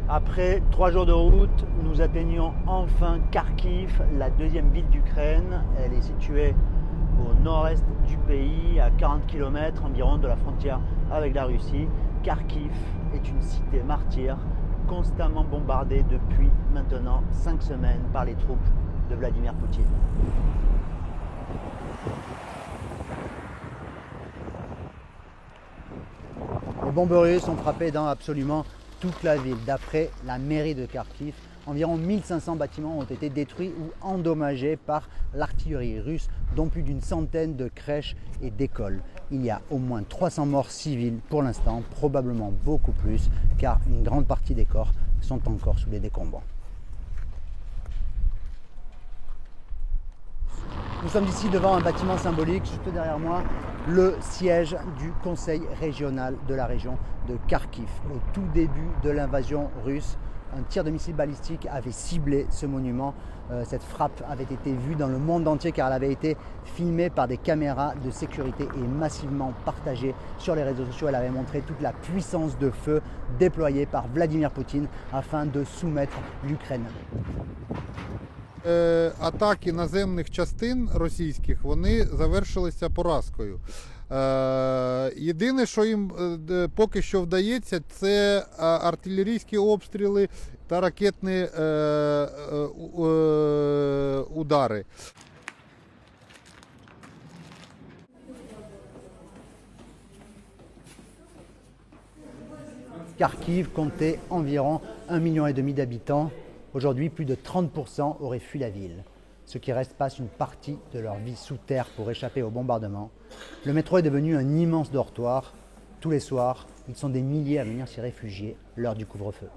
Après 3 jours de route, nous atteignons enfin Kharkiv, la deuxième ville d'Ukraine. Elle est située au nord-est du pays, à 40 km environ de la frontière avec la Russie. Kharkiv est une cité martyre, constamment bombardée depuis maintenant 5 semaines par les troupes de Vladimir Poutine. Les bombes russes ont frappé dans absolument toute la ville. D'après la mairie de Kharkiv, environ 1500 bâtiments ont été détruits ou endommagés par l'artillerie russe, dont plus d'une centaine de crèches et d'écoles. Il y a au moins 300 morts civils pour l'instant, probablement beaucoup plus, car une grande partie des corps sont encore sous les décombres. Nous sommes ici devant un bâtiment symbolique, juste derrière moi, le siège du conseil régional de la région de Kharkiv. Au tout début de l'invasion russe, un tir de missile balistique avait ciblé ce monument. Cette frappe avait été vue dans le monde entier car elle avait été filmée par des caméras de sécurité et massivement partagée sur les réseaux sociaux. Elle avait montré toute la puissance de feu déployée par Vladimir Poutine afin de soumettre l'Ukraine. Атаки наземних частин російських, вони завершилися поразкою. Єдине, що їм поки що вдається, це артилерійські обстріли та ракетні удари. Kharkiv comptait environ 1,5 million d'habitants. Aujourd'hui, plus de 30% auraient fui la ville. Ceux qui restent passent une partie de leur vie sous terre pour échapper au bombardement. Le métro est devenu un immense dortoir. Tous les soirs, ils sont des milliers à venir s'y réfugier lors du couvre-feu.